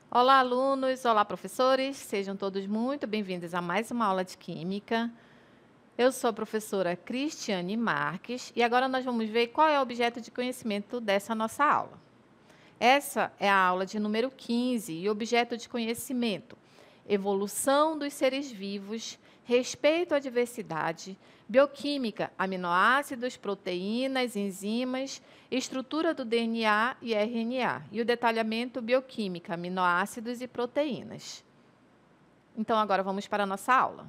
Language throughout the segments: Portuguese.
Olá, alunos! Olá, professores! Sejam todos muito bem-vindos a mais uma aula de Química. Eu sou a professora Cristiane Marques e agora nós vamos ver qual é o objeto de conhecimento dessa nossa aula. Essa é a aula de número 15 e objeto de conhecimento: evolução dos seres vivos, respeito à diversidade, bioquímica, aminoácidos, proteínas, enzimas, estrutura do DNA e RNA, e o detalhamento bioquímica, aminoácidos e proteínas. Então, agora vamos para a nossa aula.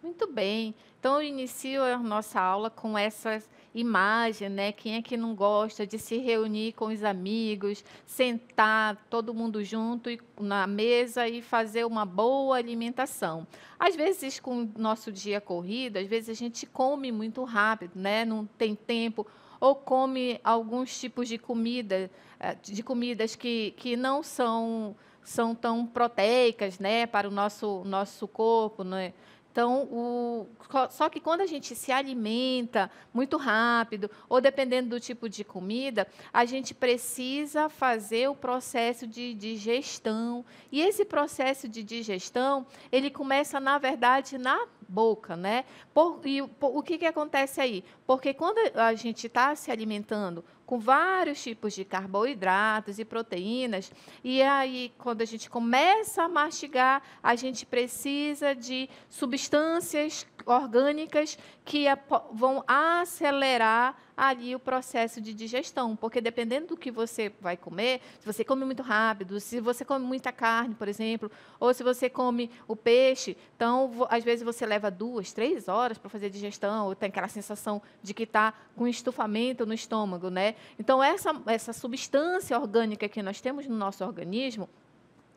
Muito bem, então eu inicio a nossa aula com essa imagem, né? Quem é que não gosta de se reunir com os amigos, sentar todo mundo junto na mesa e fazer uma boa alimentação? Às vezes, com o nosso dia corrido, às vezes a gente come muito rápido, né? Não tem tempo, ou come alguns tipos de comida, de comidas que não são tão proteicas, né, para o nosso corpo, né? Então, só que quando a gente se alimenta muito rápido, ou dependendo do tipo de comida, a gente precisa fazer o processo de digestão. E esse processo de digestão, ele começa, na verdade, na boca, né? O que acontece aí? Porque quando a gente está se alimentando com vários tipos de carboidratos e proteínas, e aí, quando a gente começa a mastigar, a gente precisa de substâncias orgânicas que vão acelerar ali o processo de digestão, porque dependendo do que você vai comer, se você come muito rápido, se você come muita carne, por exemplo, ou se você come o peixe, então, às vezes você leva 2, 3 horas para fazer a digestão, ou tem aquela sensação de que está com estufamento no estômago, né? Então, essa substância orgânica que nós temos no nosso organismo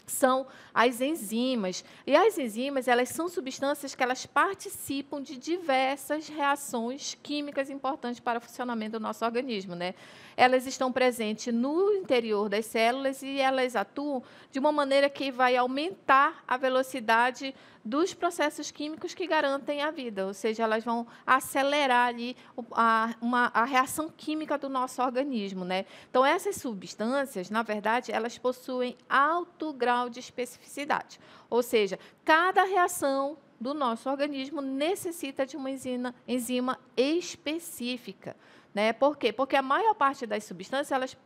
são as enzimas. E as enzimas, elas são substâncias que elas participam de diversas reações químicas importantes para o funcionamento do nosso organismo, né? Elas estão presentes no interior das células e elas atuam de uma maneira que vai aumentar a velocidade dos processos químicos que garantem a vida, ou seja, elas vão acelerar ali a reação química do nosso organismo, né? Então, essas substâncias, na verdade, elas possuem alto grau de especificidade, ou seja, cada reação do nosso organismo necessita de uma enzima específica, né? Por quê? Porque a maior parte das substâncias,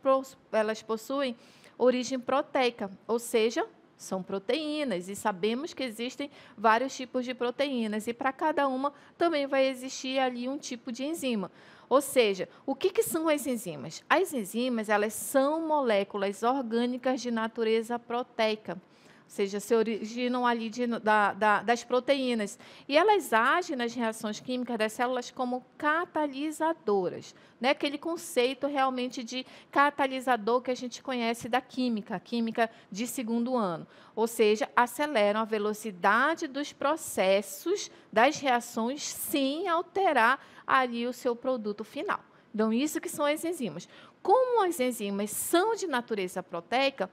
elas possuem origem proteica, ou seja, são proteínas, e sabemos que existem vários tipos de proteínas, e para cada uma também vai existir ali um tipo de enzima. Ou seja, o que são as enzimas? As enzimas, elas são moléculas orgânicas de natureza proteica, ou seja, se originam ali das proteínas. E elas agem nas reações químicas das células como catalisadoras, né? Aquele conceito realmente de catalisador que a gente conhece da química, química de segundo ano. Ou seja, aceleram a velocidade dos processos, das reações, sem alterar ali o seu produto final. Então, isso que são as enzimas. Como as enzimas são de natureza proteica,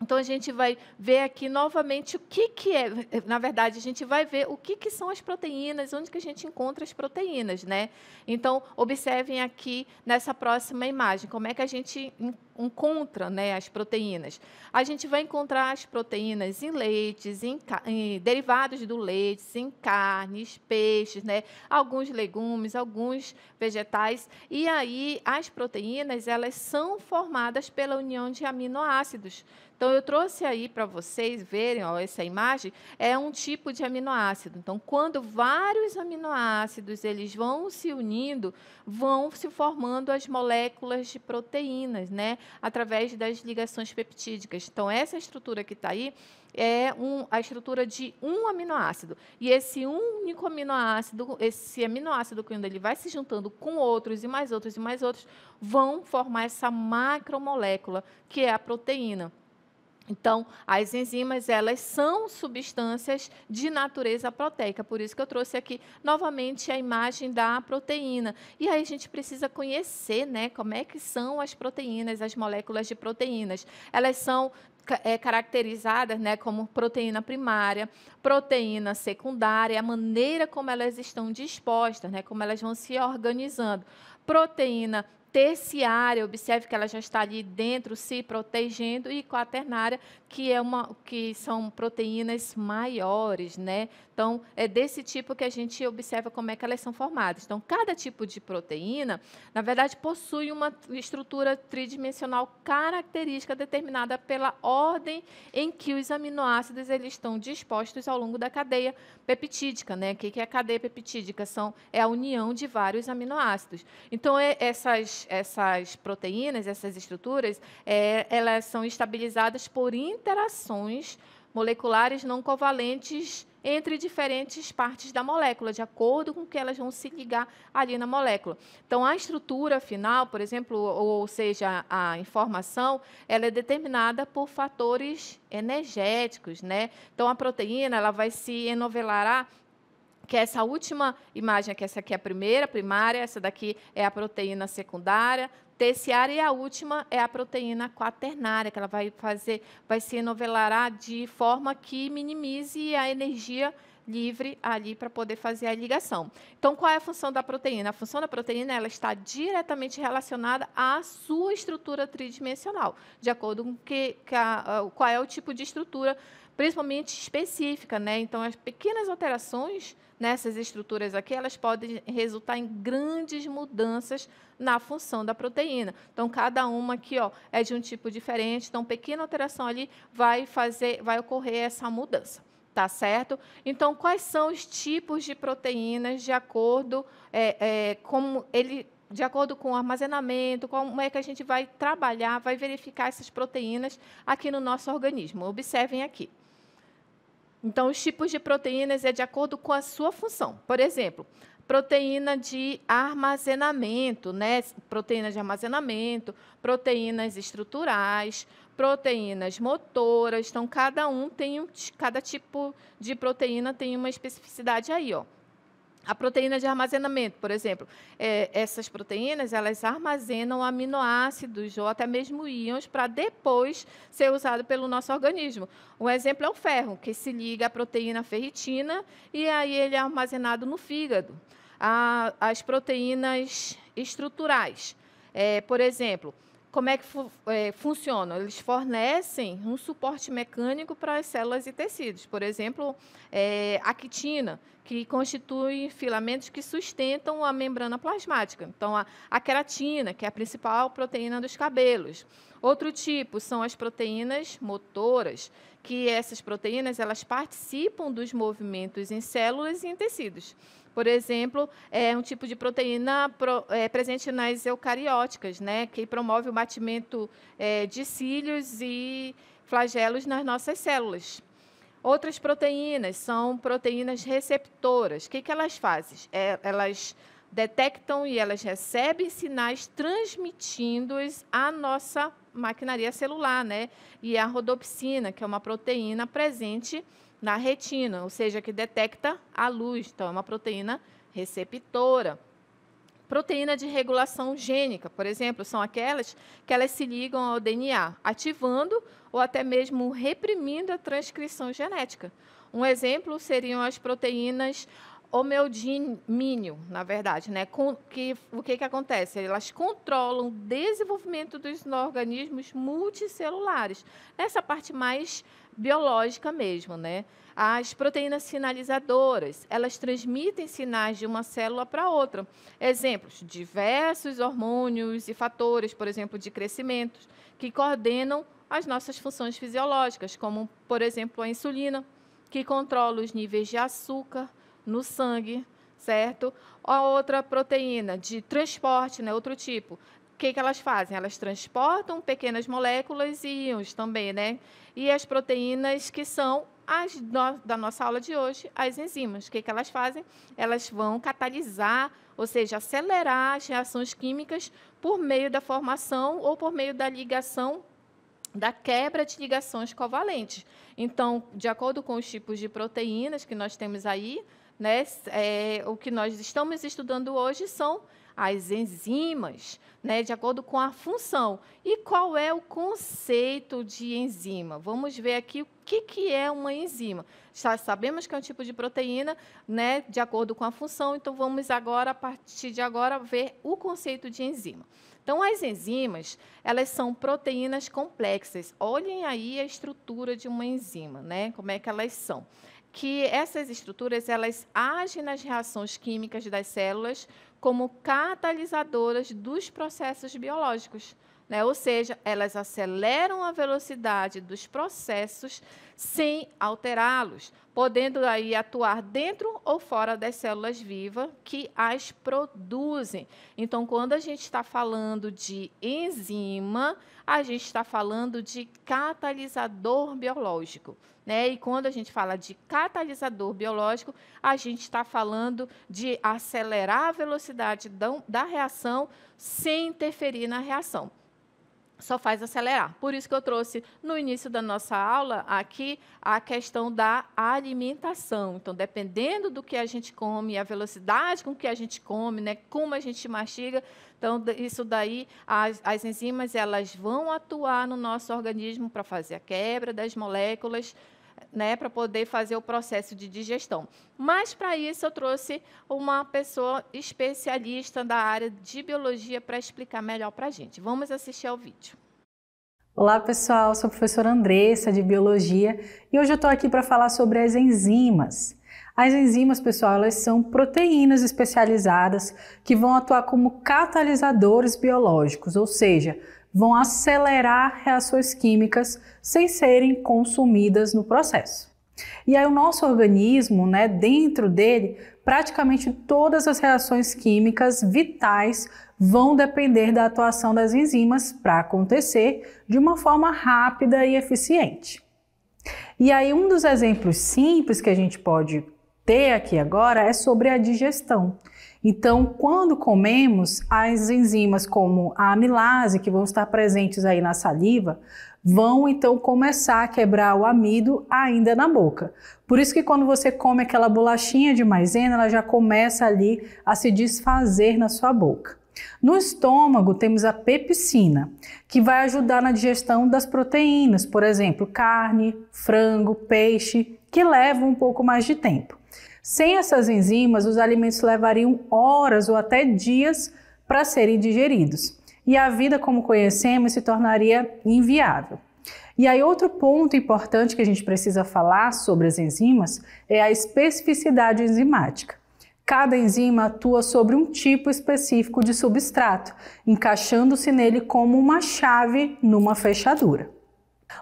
então, a gente vai ver aqui novamente o que é, na verdade, a gente vai ver o que são as proteínas, onde que a gente encontra as proteínas, né? Então, observem aqui nessa próxima imagem, como é que a gente encontra, né, as proteínas. A gente vai encontrar as proteínas em leites, em derivados do leite, em carnes, peixes, né, alguns legumes, alguns vegetais. E aí, as proteínas, elas são formadas pela união de aminoácidos. Então, eu trouxe aí para vocês verem, ó, essa imagem, é um tipo de aminoácido. Então, quando vários aminoácidos eles vão se unindo, vão se formando as moléculas de proteínas, né, através das ligações peptídicas. Então, essa estrutura que está aí é a estrutura de um aminoácido. E esse único aminoácido, esse aminoácido, quando ele vai se juntando com outros e mais outros e mais outros, vão formar essa macromolécula, que é a proteína. Então, as enzimas, elas são substâncias de natureza proteica, por isso que eu trouxe aqui novamente a imagem da proteína. E aí a gente precisa conhecer, né, como é que são as proteínas, as moléculas de proteínas. Elas são caracterizadas, né, como proteína primária, proteína secundária, a maneira como elas estão dispostas, né, como elas vão se organizando. Proteína terciária, observe que ela já está ali dentro, se protegendo, e quaternária, que são proteínas maiores, né? Então, é desse tipo que a gente observa como é que elas são formadas. Então, cada tipo de proteína, na verdade, possui uma estrutura tridimensional característica determinada pela ordem em que os aminoácidos eles estão dispostos ao longo da cadeia peptídica, né? O que é a cadeia peptídica? É a união de vários aminoácidos. Então, essas proteínas, essas estruturas, elas são estabilizadas por interações moleculares não covalentes entre diferentes partes da molécula, de acordo com que elas vão se ligar ali na molécula. Então, a estrutura final, por exemplo, ou seja, a informação, ela é determinada por fatores energéticos, né? Então, a proteína, ela vai se enovelar, que essa última imagem, que essa aqui é a primeira, primária, essa daqui é a proteína secundária, terciária, e a última é a proteína quaternária, que ela vai se enovelar de forma que minimize a energia livre ali para poder fazer a ligação. Então, qual é a função da proteína? A função da proteína, ela está diretamente relacionada à sua estrutura tridimensional, de acordo com qual é o tipo de estrutura, principalmente específica, né? Então, as pequenas alterações nessas estruturas aqui, elas podem resultar em grandes mudanças na função da proteína. Então, cada uma aqui, ó, é de um tipo diferente. Então, pequena alteração ali vai ocorrer essa mudança. Tá certo? Então, quais são os tipos de proteínas de acordo de acordo com o armazenamento, como é que a gente vai trabalhar, vai verificar essas proteínas aqui no nosso organismo. Observem aqui. Então, os tipos de proteínas é de acordo com a sua função. Por exemplo, proteína de armazenamento, né? Proteínas de armazenamento, proteínas estruturais, proteínas motoras. Então, cada tipo de proteína tem uma especificidade aí, ó. A proteína de armazenamento, por exemplo, essas proteínas, elas armazenam aminoácidos ou até mesmo íons para depois ser usado pelo nosso organismo. Um exemplo é o ferro, que se liga à proteína ferritina e aí ele é armazenado no fígado. As proteínas estruturais, por exemplo, como é que funcionam? Eles fornecem um suporte mecânico para as células e tecidos. Por exemplo, a quitina, que constitui filamentos que sustentam a membrana plasmática. Então, a queratina, que é a principal proteína dos cabelos. Outro tipo são as proteínas motoras, que essas proteínas elas participam dos movimentos em células e em tecidos. Por exemplo, é um tipo de proteína presente nas eucarióticas, né, que promove o batimento de cílios e flagelos nas nossas células. Outras proteínas são proteínas receptoras. O que elas fazem? Elas detectam e elas recebem sinais transmitindo-os à nossa maquinaria celular, né? E a rodopsina, que é uma proteína presente na retina, ou seja, que detecta a luz. Então, é uma proteína receptora. Proteína de regulação gênica, por exemplo, são aquelas que elas se ligam ao DNA, ativando ou até mesmo reprimindo a transcrição genética. Um exemplo seriam as proteínas homeodimínio, na verdade, né? O que acontece? Elas controlam o desenvolvimento dos organismos multicelulares, nessa parte mais biológica mesmo, né? As proteínas sinalizadoras, elas transmitem sinais de uma célula para outra. Exemplos, diversos hormônios e fatores, por exemplo, de crescimento, que coordenam as nossas funções fisiológicas, como, por exemplo, a insulina, que controla os níveis de açúcar no sangue, certo? A outra proteína de transporte, né, outro tipo. O que elas fazem? Elas transportam pequenas moléculas e íons também, né? E as proteínas que são da nossa aula de hoje, as enzimas. O que elas fazem? Elas vão catalisar, ou seja, acelerar as reações químicas por meio da formação ou por meio da ligação da quebra de ligações covalentes. Então, de acordo com os tipos de proteínas que nós temos aí, né, o que nós estamos estudando hoje são as enzimas, né, de acordo com a função. E qual é o conceito de enzima? Vamos ver aqui o que é uma enzima. Já sabemos que é um tipo de proteína, né, de acordo com a função, então vamos agora, a partir de agora, ver o conceito de enzima. Então, as enzimas, elas são proteínas complexas. Olhem aí a estrutura de uma enzima, né? Como é que elas são. Que essas estruturas, elas agem nas reações químicas das células como catalisadoras dos processos biológicos, né? Ou seja, elas aceleram a velocidade dos processos sem alterá-los, podendo aí atuar dentro ou fora das células vivas que as produzem. Então, quando a gente está falando de enzima, a gente está falando de catalisador biológico, né? E quando a gente fala de catalisador biológico, a gente está falando de acelerar a velocidade da reação sem interferir na reação. Só faz acelerar. Por isso que eu trouxe no início da nossa aula aqui a questão da alimentação. Então, dependendo do que a gente come, a velocidade com que a gente come, né, como a gente mastiga, então isso daí, as enzimas, elas vão atuar no nosso organismo para fazer a quebra das moléculas, né, para poder fazer o processo de digestão. Mas, para isso, eu trouxe uma pessoa especialista da área de biologia para explicar melhor para a gente. Vamos assistir ao vídeo. Olá, pessoal, sou a professora Andressa, de Biologia, e hoje eu estou aqui para falar sobre as enzimas. As enzimas, pessoal, elas são proteínas especializadas que vão atuar como catalisadores biológicos, ou seja, vão acelerar reações químicas sem serem consumidas no processo. E aí o nosso organismo, né, dentro dele, praticamente todas as reações químicas vitais vão depender da atuação das enzimas para acontecer de uma forma rápida e eficiente. E aí um dos exemplos simples que a gente pode ter aqui agora é sobre a digestão. Então, quando comemos, as enzimas como a amilase, que vão estar presentes aí na saliva, vão então começar a quebrar o amido ainda na boca. Por isso que quando você come aquela bolachinha de maisena, ela já começa ali a se desfazer na sua boca. No estômago temos a pepsina, que vai ajudar na digestão das proteínas, por exemplo, carne, frango, peixe, que levam um pouco mais de tempo. Sem essas enzimas, os alimentos levariam horas ou até dias para serem digeridos. E a vida como conhecemos se tornaria inviável. E aí outro ponto importante que a gente precisa falar sobre as enzimas é a especificidade enzimática. Cada enzima atua sobre um tipo específico de substrato, encaixando-se nele como uma chave numa fechadura.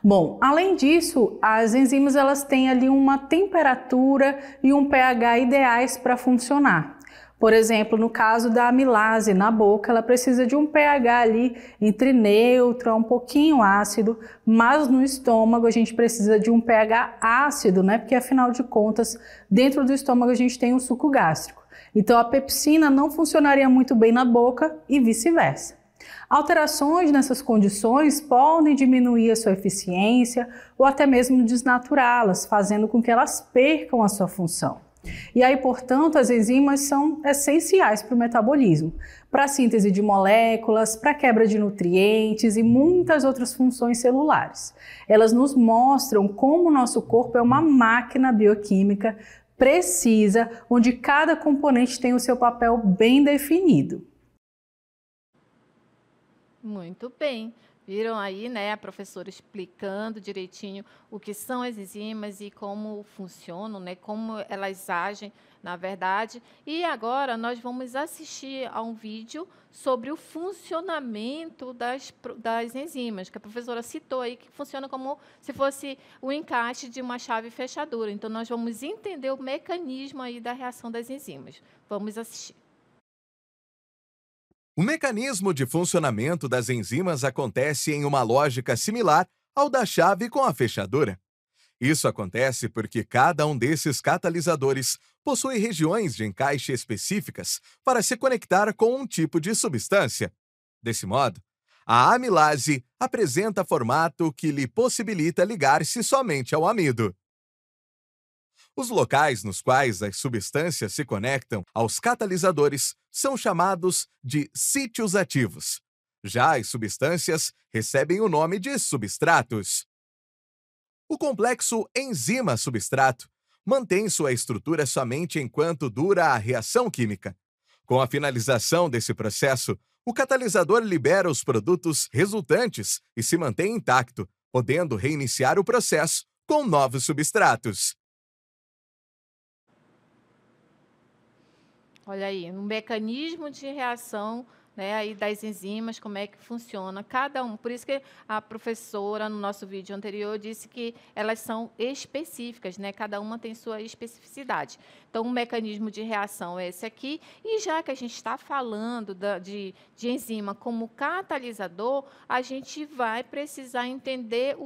Bom, além disso, as enzimas elas têm ali uma temperatura e um pH ideais para funcionar. Por exemplo, no caso da amilase na boca, ela precisa de um pH ali entre neutro a um pouquinho ácido, mas no estômago a gente precisa de um pH ácido, né? Porque afinal de contas, dentro do estômago a gente tem um suco gástrico. Então a pepsina não funcionaria muito bem na boca e vice-versa. Alterações nessas condições podem diminuir a sua eficiência ou até mesmo desnaturá-las, fazendo com que elas percam a sua função. E aí, portanto, as enzimas são essenciais para o metabolismo, para a síntese de moléculas, para a quebra de nutrientes e muitas outras funções celulares. Elas nos mostram como o nosso corpo é uma máquina bioquímica precisa, onde cada componente tem o seu papel bem definido. Muito bem. Viram aí, né, a professora explicando direitinho o que são as enzimas e como funcionam, né, como elas agem, na verdade. E agora nós vamos assistir a um vídeo sobre o funcionamento das enzimas, que a professora citou aí, que funciona como se fosse o encaixe de uma chave fechadura. Então, nós vamos entender o mecanismo aí da reação das enzimas. Vamos assistir. O mecanismo de funcionamento das enzimas acontece em uma lógica similar ao da chave com a fechadura. Isso acontece porque cada um desses catalisadores possui regiões de encaixe específicas para se conectar com um tipo de substância. Desse modo, A amilase apresenta formato que lhe possibilita ligar-se somente ao amido. Os locais nos quais as substâncias se conectam aos catalisadores são chamados de sítios ativos. Já as substâncias recebem o nome de substratos. O complexo enzima-substrato mantém sua estrutura somente enquanto dura a reação química. Com a finalização desse processo, o catalisador libera os produtos resultantes e se mantém intacto, podendo reiniciar o processo com novos substratos. Olha aí, um mecanismo de reação, né, aí das enzimas, como é que funciona cada um. Por isso que a professora, no nosso vídeo anterior, disse que elas são específicas, né? Cada uma tem sua especificidade. Então, um mecanismo de reação é esse aqui. E já que a gente está falando de enzima como catalisador, a gente vai precisar entender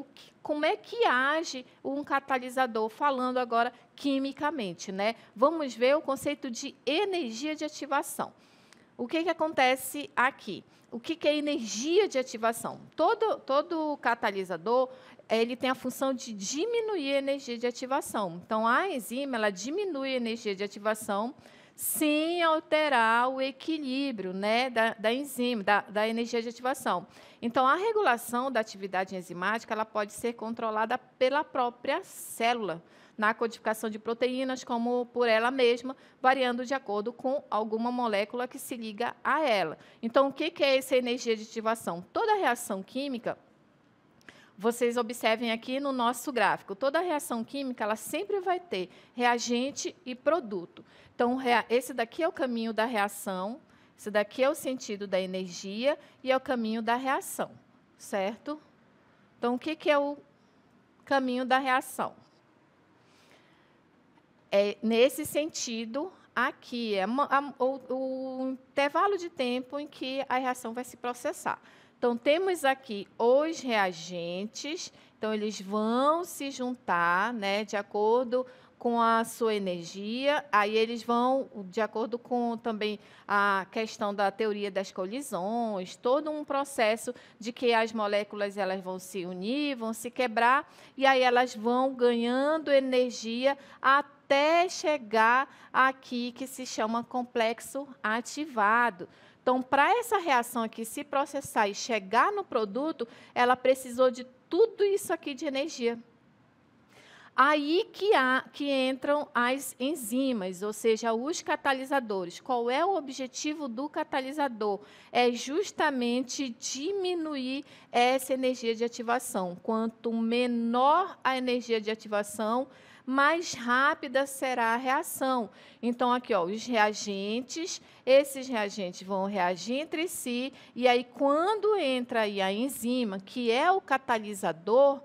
como é que age um catalisador, falando agora quimicamente, né? Vamos ver o conceito de energia de ativação. O que acontece aqui? O que é energia de ativação? Todo catalisador, ele tem a função de diminuir a energia de ativação. Então, a enzima, ela diminui a energia de ativação sem alterar o equilíbrio, né, da enzima, da energia de ativação. Então, a regulação da atividade enzimática, ela pode ser controlada pela própria célula, na codificação de proteínas, como por ela mesma, variando de acordo com alguma molécula que se liga a ela. Então, o que é essa energia de ativação? Toda reação química, vocês observem aqui no nosso gráfico, toda reação química, ela sempre vai ter reagente e produto. Então, esse daqui é o caminho da reação, esse daqui é o sentido da energia e é o caminho da reação, certo? Então, o que é o caminho da reação? É nesse sentido aqui, o intervalo de tempo em que a reação vai se processar. Então, temos aqui os reagentes, então, eles vão se juntar, né, de acordo com a sua energia, aí eles vão, de acordo com também a questão da teoria das colisões, todo um processo de que as moléculas elas vão se unir, vão se quebrar, e aí elas vão ganhando energia até chegar aqui, que se chama complexo ativado. Então, para essa reação aqui se processar e chegar no produto, ela precisou de tudo isso aqui de energia. Aí que entram as enzimas, ou seja, os catalisadores. Qual é o objetivo do catalisador? É justamente diminuir essa energia de ativação. Quanto menor a energia de ativação, mais rápida será a reação. Então, aqui, ó, os reagentes, esses reagentes vão reagir entre si, e aí, quando entra aí a enzima, que é o catalisador,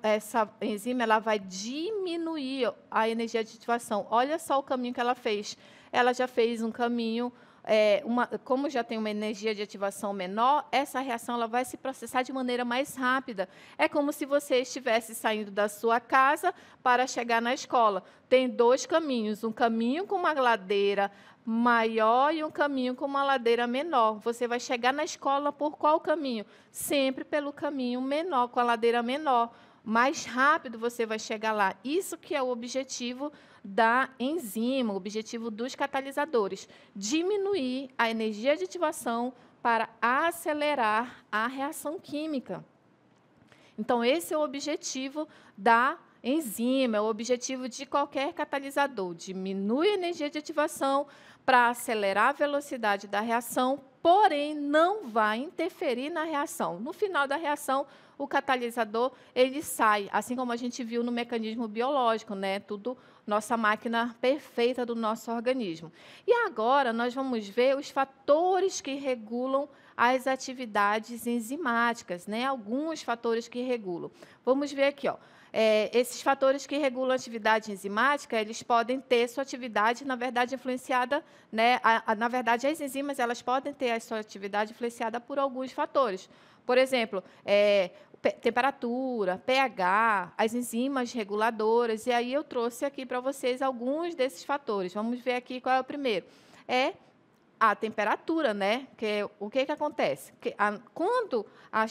essa enzima ela vai diminuir a energia de ativação. Olha só o caminho que ela fez. Ela já fez um caminho, como já tem uma energia de ativação menor, essa reação ela vai se processar de maneira mais rápida. É como se você estivesse saindo da sua casa para chegar na escola. Tem dois caminhos, um caminho com uma ladeira maior e um caminho com uma ladeira menor. Você vai chegar na escola por qual caminho? Sempre pelo caminho menor, com a ladeira menor. Mais rápido você vai chegar lá. Isso que é o objetivo da enzima, o objetivo dos catalisadores. Diminuir a energia de ativação para acelerar a reação química. Então, esse é o objetivo da enzima, é o objetivo de qualquer catalisador. Diminui a energia de ativação para acelerar a velocidade da reação, porém não vai interferir na reação. No final da reação, o catalisador ele sai, assim como a gente viu no mecanismo biológico, né? Tudo nossa máquina perfeita do nosso organismo. E agora nós vamos ver os fatores que regulam as atividades enzimáticas, né? Alguns fatores que regulam. Vamos ver aqui, ó. Esses fatores que regulam a atividade enzimática, eles podem ter sua atividade, na verdade, influenciada, né? Na verdade, as enzimas elas podem ter a sua atividade influenciada por alguns fatores. Por exemplo, temperatura, pH, as enzimas reguladoras, e aí eu trouxe aqui para vocês alguns desses fatores. Vamos ver aqui qual é o primeiro. a temperatura, né? Que o que acontece? Quando a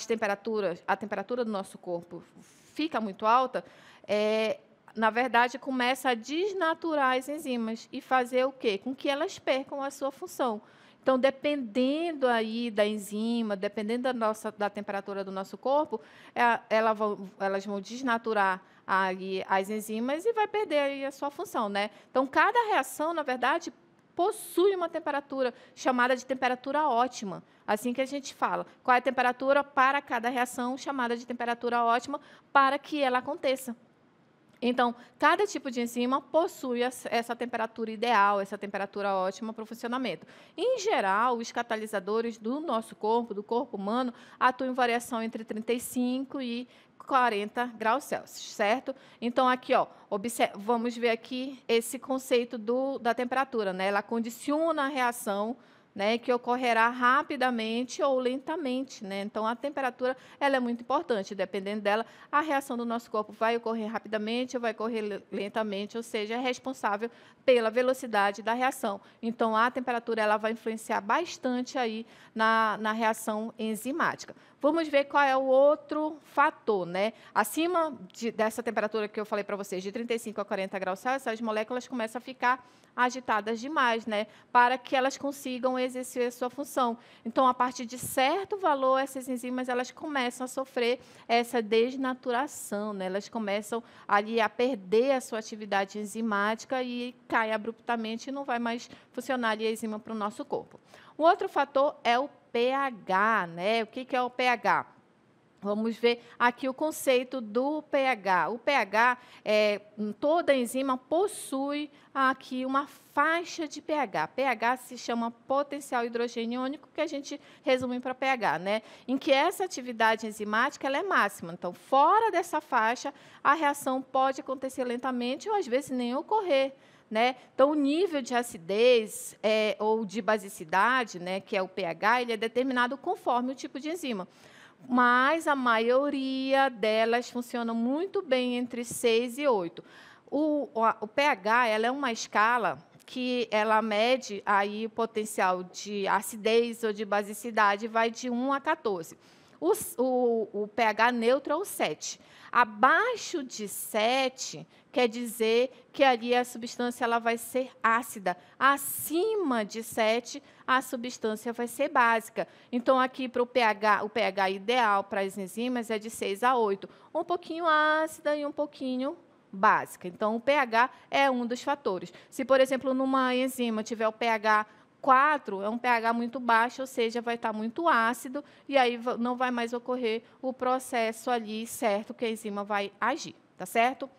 temperatura do nosso corpo fica muito alta, na verdade, começa a desnaturar as enzimas e fazer o quê? Com que elas percam a sua função. Então, dependendo aí da enzima, dependendo da temperatura do nosso corpo, elas vão desnaturar aí as enzimas e vai perder aí a sua função, né? Então, cada reação, na verdade, possui uma temperatura chamada de temperatura ótima. Assim que a gente fala. Qual é a temperatura para cada reação chamada de temperatura ótima para que ela aconteça. Então, cada tipo de enzima possui essa temperatura ideal, essa temperatura ótima para o funcionamento. Em geral, os catalisadores do nosso corpo, do corpo humano, atuam em variação entre 35 e 40 graus Celsius, certo? Então, aqui, ó, vamos ver aqui esse conceito da temperatura, né? Ela condiciona a reação, né, que ocorrerá rapidamente ou lentamente, né? Então, a temperatura ela é muito importante. Dependendo dela, a reação do nosso corpo vai ocorrer rapidamente ou vai ocorrer lentamente, ou seja, é responsável pela velocidade da reação. Então, a temperatura ela vai influenciar bastante aí na reação enzimática. Vamos ver qual é o outro fator, né? Acima dessa temperatura que eu falei para vocês, de 35 a 40 graus Celsius, as moléculas começam a ficar agitadas demais, né? Para que elas consigam exercer a sua função. Então, a partir de certo valor, essas enzimas elas começam a sofrer essa desnaturação, né? Elas começam ali a perder a sua atividade enzimática e cai abruptamente e não vai mais funcionar ali a enzima para o nosso corpo. Um outro fator é o pH, né? O que é o pH? Vamos ver aqui o conceito do pH. O pH, toda enzima possui aqui uma faixa de pH. pH se chama potencial hidrogênio iônico, que a gente resume para pH, né? Em que essa atividade enzimática ela é máxima. Então, fora dessa faixa, a reação pode acontecer lentamente ou, às vezes, nem ocorrer. Né? Então, o nível de acidez ou de basicidade, né, que é o pH, ele é determinado conforme o tipo de enzima. Mas a maioria delas funcionam muito bem entre 6 e 8. O pH ela é uma escala que ela mede aí o potencial de acidez ou de basicidade, vai de 1 a 14. O pH neutro é o 7. Abaixo de 7, quer dizer que ali a substância ela vai ser ácida. Acima de 7, a substância vai ser básica. Então, aqui para o pH ideal para as enzimas é de 6 a 8. Um pouquinho ácida e um pouquinho básica. Então, o pH é um dos fatores. Se, por exemplo, numa enzima tiver o pH 4, é um pH muito baixo, ou seja, vai estar muito ácido, e aí não vai mais ocorrer o processo ali certo que a enzima vai agir, tá certo?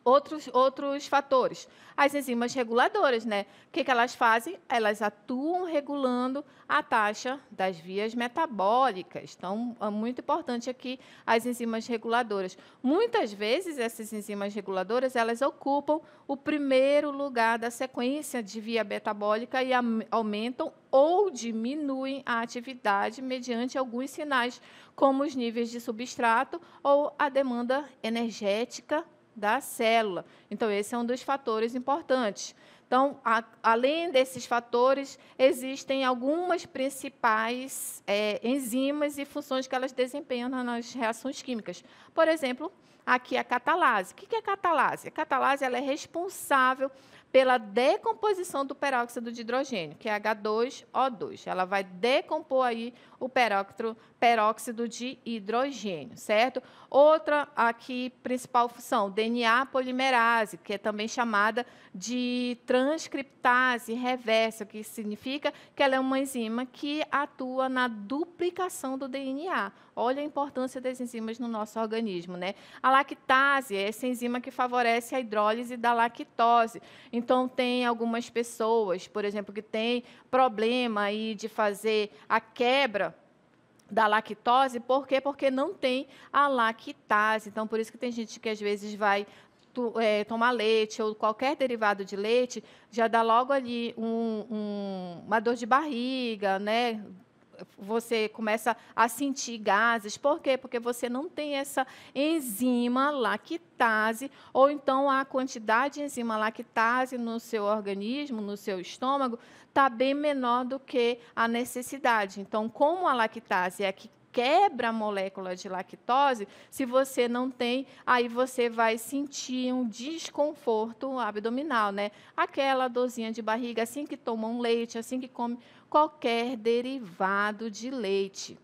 Outros fatores. As enzimas reguladoras, né? O que elas fazem? Elas atuam regulando a taxa das vias metabólicas. Então, é muito importante aqui as enzimas reguladoras. Muitas vezes, essas enzimas reguladoras, elas ocupam o primeiro lugar da sequência de via metabólica e aumentam ou diminuem a atividade mediante alguns sinais, como os níveis de substrato ou a demanda energética da célula. Então, esse é um dos fatores importantes. Então, além desses fatores, existem algumas principais enzimas e funções que elas desempenham nas reações químicas. Por exemplo, aqui a catalase. O que é catalase? A catalase ela é responsável pela decomposição do peróxido de hidrogênio, que é H2O2. Ela vai decompor aí o peróxido de hidrogênio, certo? Outra aqui, principal função, DNA polimerase, que é também chamada de transcriptase reversa, que significa que ela é uma enzima que atua na duplicação do DNA. Olha a importância das enzimas no nosso organismo, né? A lactase é essa enzima que favorece a hidrólise da lactose. Então, tem algumas pessoas, por exemplo, que têm problema aí de fazer a quebra da lactose. Por quê? Porque não tem a lactase. Então, por isso que tem gente que, às vezes, vai tomar leite ou qualquer derivado de leite, já dá logo ali uma dor de barriga, né? você começa a sentir gases. Por quê? Porque você não tem essa enzima lactase, ou então a quantidade de enzima lactase no seu organismo, no seu estômago, está bem menor do que a necessidade. Então, como a lactase é a que quebra a molécula de lactose, se você não tem, aí você vai sentir um desconforto abdominal, né? Aquela dorzinha de barriga assim que toma um leite, assim que come qualquer derivado de leite.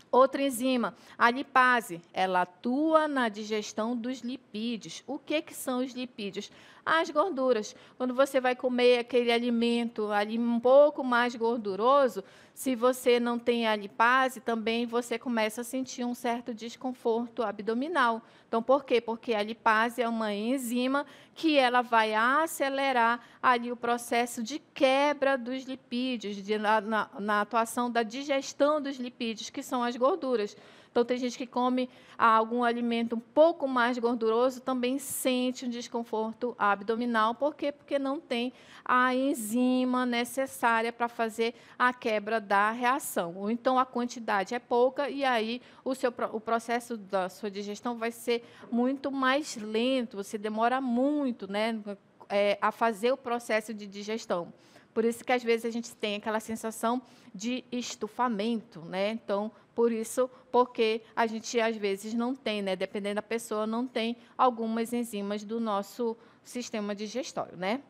Outra enzima, a lipase, ela atua na digestão dos lipídios. O que são os lipídios? As gorduras. Quando você vai comer aquele alimento ali um pouco mais gorduroso, se você não tem a lipase, também você começa a sentir um certo desconforto abdominal. Então, por quê? Porque a lipase é uma enzima que ela vai acelerar ali o processo de quebra dos lipídios, na atuação da digestão dos lipídios, que são as gorduras. Então, tem gente que come algum alimento um pouco mais gorduroso, também sente um desconforto abdominal. Por quê? Porque não tem a enzima necessária para fazer a quebra da reação. Ou então a quantidade é pouca e aí o processo da sua digestão vai ser muito mais lento, você demora muito, né, a fazer o processo de digestão. Por isso que, às vezes, a gente tem aquela sensação de estufamento, né? Então, por isso, porque a gente, às vezes, não tem, né? Dependendo da pessoa, não tem algumas enzimas do nosso sistema digestório, né?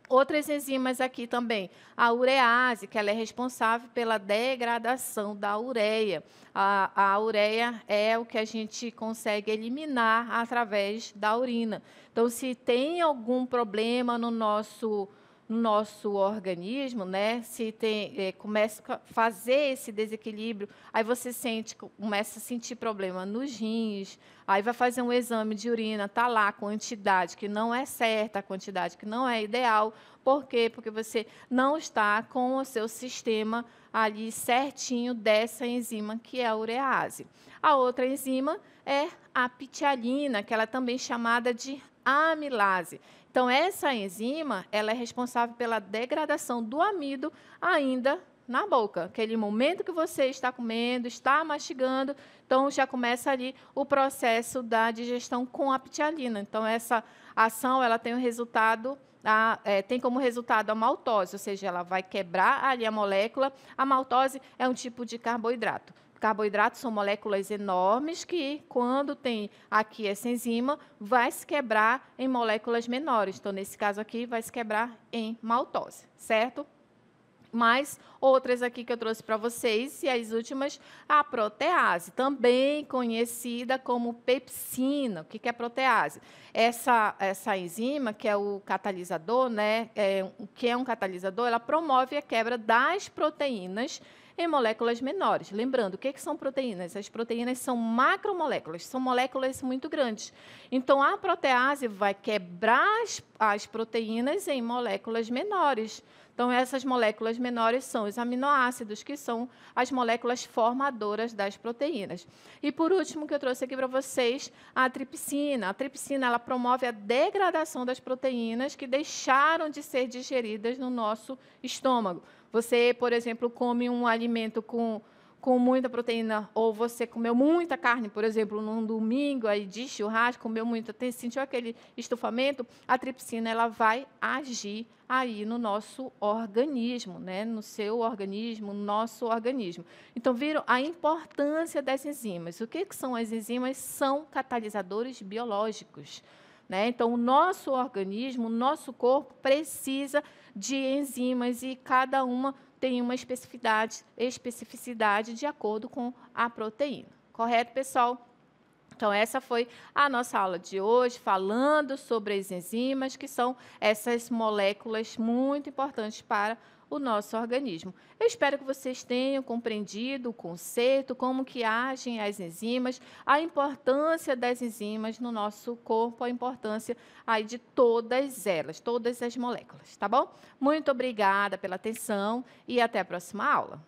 Outras enzimas aqui também, a urease, que ela é responsável pela degradação da ureia. A ureia é o que a gente consegue eliminar através da urina. Então, se tem algum problema no nosso organismo, né? Se começa a fazer esse desequilíbrio, aí você começa a sentir problema nos rins, aí vai fazer um exame de urina, está lá a quantidade que não é certa, a quantidade que não é ideal. Por quê? Porque você não está com o seu sistema ali certinho dessa enzima, que é a urease. A outra enzima é a ptialina, que ela é também chamada de amilase. Então, essa enzima, ela é responsável pela degradação do amido ainda na boca. Aquele momento que você está comendo, está mastigando, então já começa ali o processo da digestão com a ptialina. Então, essa ação ela tem tem como resultado a maltose, ou seja, ela vai quebrar ali a molécula. A maltose é um tipo de carboidrato. Carboidratos são moléculas enormes que, quando tem aqui essa enzima, vai se quebrar em moléculas menores. Então, nesse caso aqui, vai se quebrar em maltose, certo? Mais outras aqui que eu trouxe para vocês, e as últimas, a protease, também conhecida como pepsina. O que é a protease? Essa enzima, que é o catalisador, né? O que é um catalisador? Ela promove a quebra das proteínas em moléculas menores. Lembrando, o que são proteínas? As proteínas são macromoléculas, são moléculas muito grandes. Então, a protease vai quebrar as proteínas em moléculas menores. Então, essas moléculas menores são os aminoácidos, que são as moléculas formadoras das proteínas. E, por último, que eu trouxe aqui para vocês, a tripsina. A tripsina ela promove a degradação das proteínas que deixaram de ser digeridas no nosso estômago. Você, por exemplo, come um alimento com muita proteína, ou você comeu muita carne, por exemplo, num domingo aí de churrasco, comeu muita, sentiu aquele estufamento, a tripsina ela vai agir aí no nosso organismo, né? No seu organismo, no nosso organismo. Então, viram a importância das enzimas. O que são as enzimas? São catalisadores biológicos, né? Então, o nosso organismo, o nosso corpo precisa de enzimas e cada uma tem uma especificidade de acordo com a proteína. Correto, pessoal? Então, essa foi a nossa aula de hoje, falando sobre as enzimas, que são essas moléculas muito importantes para o nosso organismo. Eu espero que vocês tenham compreendido o conceito, como que agem as enzimas, a importância das enzimas no nosso corpo, a importância aí de todas elas, todas as moléculas, tá bom? Muito obrigada pela atenção e até a próxima aula.